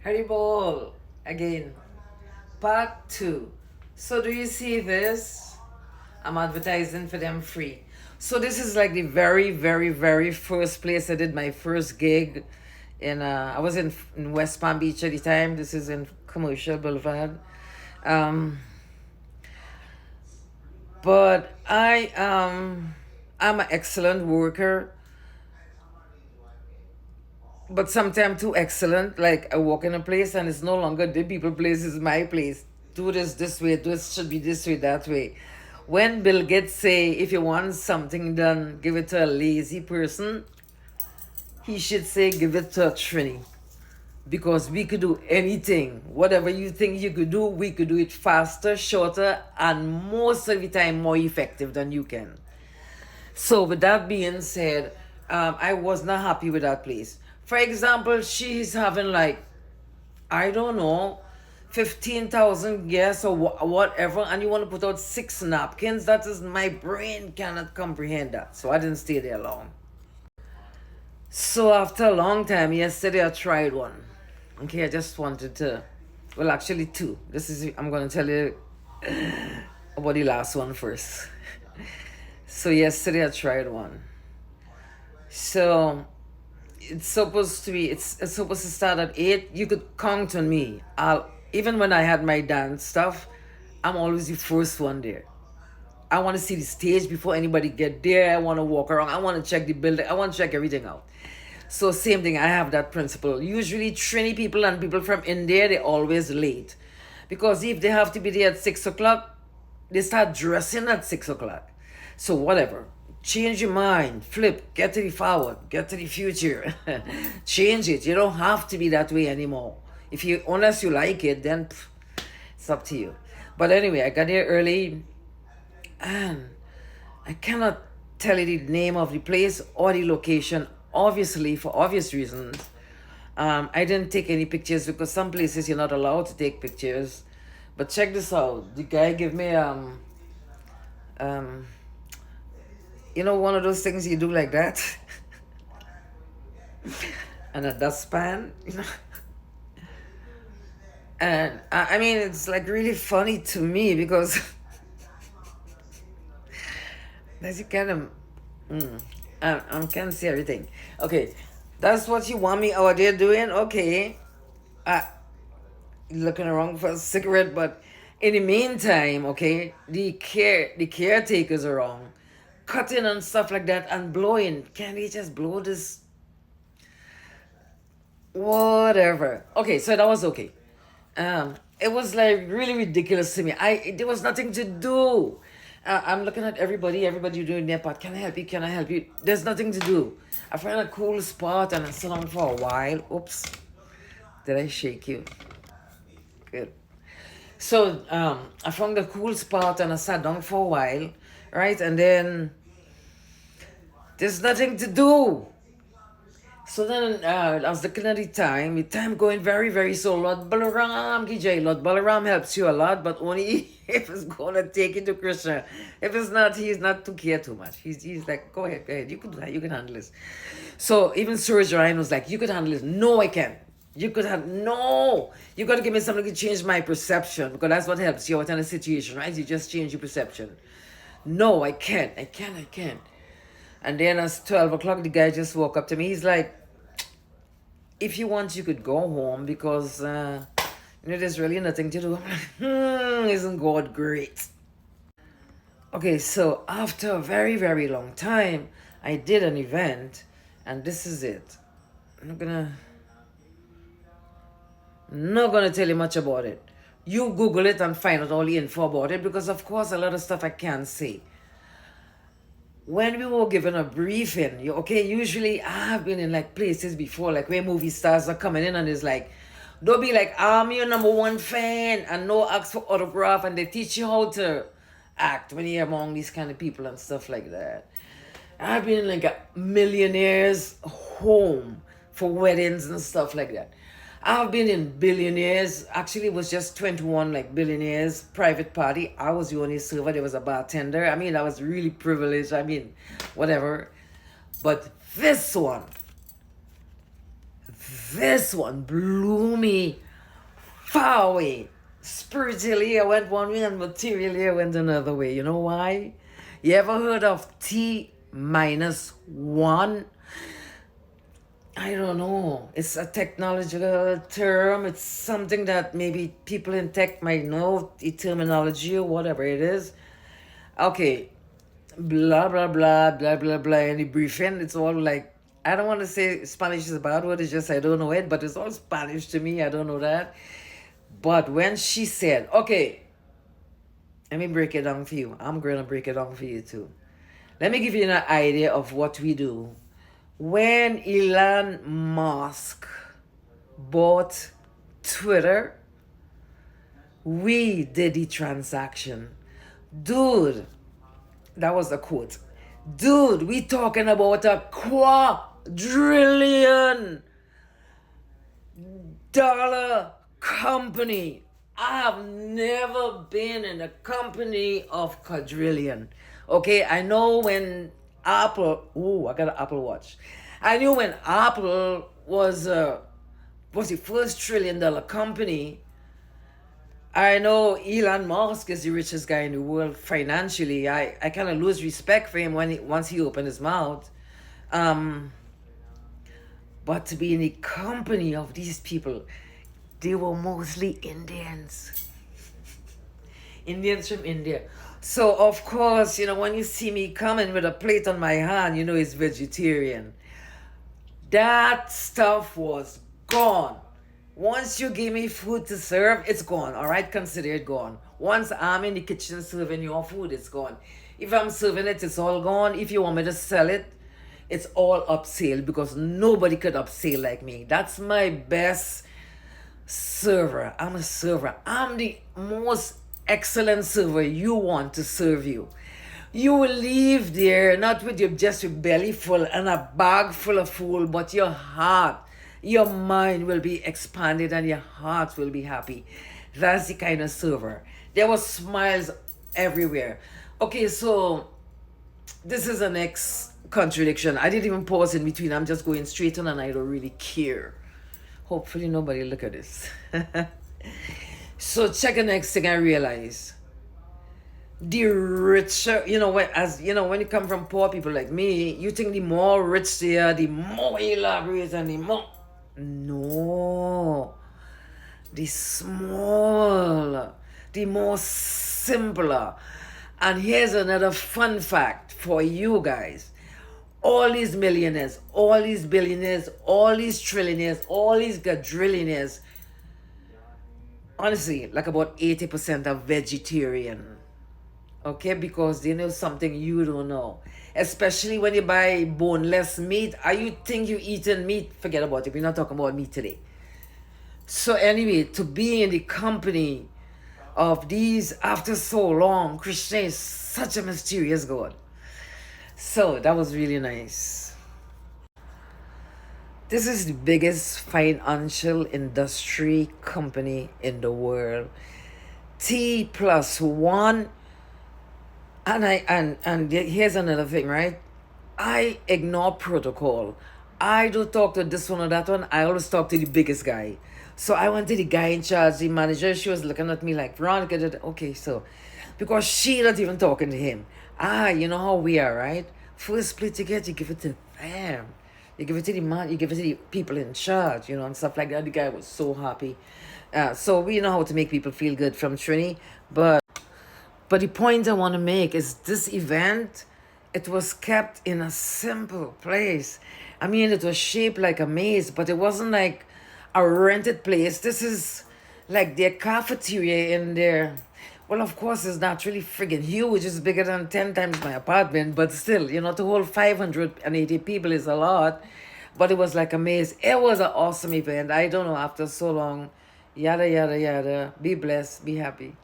Haribol again, part two. So do you see this? I'm advertising for them free. So this is like the very, very, very first place I did my first gig. I was in West Palm Beach at the time. This is in Commercial Boulevard. Um, but I'm an excellent worker, but sometimes too excellent. Like I walk in a place and it's no longer the people place, it's my place. Do this way, this should be this way, that way. When Bill Gates say if you want something done, give it to a lazy person, he should say give it to a Trini. Because we could do anything. Whatever you think you could do, we could do it faster, shorter, and most of the time more effective than you can. So, with that being said, I was not happy with that place. For example, she's having like, I don't know, 15,000 guests or whatever, and you want to put out 6 napkins. That is, my brain cannot comprehend that. So, I didn't stay there long. So, after a long time, yesterday I tried one. Okay, I just wanted to, well, actually, two. I'm going to tell you about the last one first. So, yesterday I tried one. So it's supposed to start at 8. You could count on me. I'll Even when I had my dance stuff, I'm always the first one there. I want to see the stage before anybody get there. I want to walk around. I want to check the building. I want to check everything out. So same thing, I have that principle. Usually Trini people and people from India, they're always late. Because if they have to be there at 6 o'clock, they start dressing at 6 o'clock. So whatever. Change your mind, flip, get to the forward, get to the future. Change it. You don't have to be that way anymore. Unless you like it, then it's up to you. But anyway, I got there early and I cannot tell you the name of the place or the location, obviously, for obvious reasons. I didn't take any pictures because some places you're not allowed to take pictures. But check this out. The guy gave me um one of those things you do like that, and a dustpan, And I mean, it's like really funny to me because that's you kind of, I can't see everything. Okay, that's what you want me out there doing. Okay, uh, looking around for a cigarette, but in the meantime, okay, the caretakers are wrong, cutting and stuff like that and blowing. Can they just blow this? Whatever. Okay, so that was okay. It was like really ridiculous to me. There was nothing to do. I'm looking at everybody doing their part. Can I help you? Can I help you? There's nothing to do. I found a cool spot and I sat down for a while. Oops, did I shake you? Good. So I found a cool spot and I sat down for a while, right? And then there's nothing to do. So then I was looking at the time going very, very slow. Lord Balaram, Gijay, Lord Balaram helps you a lot, but only if it's going to take you to Krishna. If it's not, he's not to care too much. He's like, go ahead, you can do that, you can handle this. So even Suraj Ryan was like, you could handle this. No, I can't. No, you got to give me something to change my perception because that's what helps you out in a situation, right? You just change your perception. No, I can't. And then at 12 o'clock, the guy just walked up to me. He's like, if you want, you could go home because, there's really nothing to do. I'm like, isn't God great? Okay, so after a very, very long time, I did an event, and this is it. I'm not gonna tell you much about it. You Google it and find out all the info about it because, of course, a lot of stuff I can't say. When we were given a briefing, usually I have been in like places before, like where movie stars are coming in and it's like, don't be like, I'm your number one fan and no ask for autograph, and they teach you how to act when you're among these kind of people and stuff like that. I've been in like a millionaire's home for weddings and stuff like that. I've been in billionaires. Actually, it was just 21 like billionaires private party. I was the only server. There was a bartender. I mean, I was really privileged. I mean, whatever. But this one, This one blew me far away. Spiritually, I went one way, and materially, I went another way. You know why? You ever heard of T minus one? I don't know. It's a technological term. It's something that maybe people in tech might know, the terminology or whatever it is. Okay, blah blah blah blah blah blah. Any briefing, it's all like, I don't want to say Spanish is a bad word. It's just I don't know it, but it's all Spanish to me. I don't know that. But when she said, okay, let me break it down for you. I'm going to break it down for you too. Let me give you an idea of what we do. When Elon Musk bought Twitter, we did the transaction. Dude, that was the quote. Dude, we talking about a quadrillion dollar company. I have never been in a company of quadrillion. Okay, I know when Apple, I got an Apple Watch. I knew when Apple was the first $1 trillion company. I know Elon Musk is the richest guy in the world financially. I kind of lose respect for him once he opened his mouth. But to be in the company of these people, they were mostly Indians. Indians from India. So, of course, when you see me coming with a plate on my hand, it's vegetarian. That stuff was gone. Once you give me food to serve, it's gone. All right, consider it gone. Once I'm in the kitchen serving your food, it's gone. If I'm serving it, it's all gone. If you want me to sell it, it's all upsale, because nobody could upsell like me. That's my best server. I'm a server. I'm the most excellent server you want to serve you. You will leave there not with just your belly full and a bag full of food, but your heart, your mind will be expanded and your heart will be happy. That's the kind of server. There were smiles everywhere. Okay, so this is the next contradiction. I didn't even pause in between. I'm just going straight on and I don't really care. Hopefully nobody look at this. So check the next thing I realize. The richer, when you come from poor people like me, you think the more rich they are, the more elaborate and the more. No. The smaller, the more simpler. And here's another fun fact for you guys. All these millionaires, all these billionaires, all these trillionaires, all these quadrillionaires, honestly, like about 80% are vegetarian. Okay, because they know something you don't know. Especially when you buy boneless meat. Are you think you eating meat? Forget about it. We're not talking about meat today. So anyway, to be in the company of these after so long, Krishna is such a mysterious God. So that was really nice. This is the biggest financial industry company in the world. T plus one. And here's another thing, right? I ignore protocol. I don't talk to this one or that one. I always talk to the biggest guy. So I went to the guy in charge, the manager. She was looking at me like, Veronica, okay, so because she not even talking to him. You know how we are, right? First split you get, you give it to them. You give it to the man, you give it to the people in charge, and stuff like that. The guy was so happy. So we know how to make people feel good from Trini. But the point I want to make is this event, it was kept in a simple place. I mean, it was shaped like a maze, but it wasn't like a rented place. This is like their cafeteria in there. Well, of course, it's not really friggin' huge. It's bigger than 10 times my apartment, but still, to hold 580 people is a lot. But it was like a maze. It was an awesome event. I don't know, after so long, yada, yada, yada. Be blessed, be happy.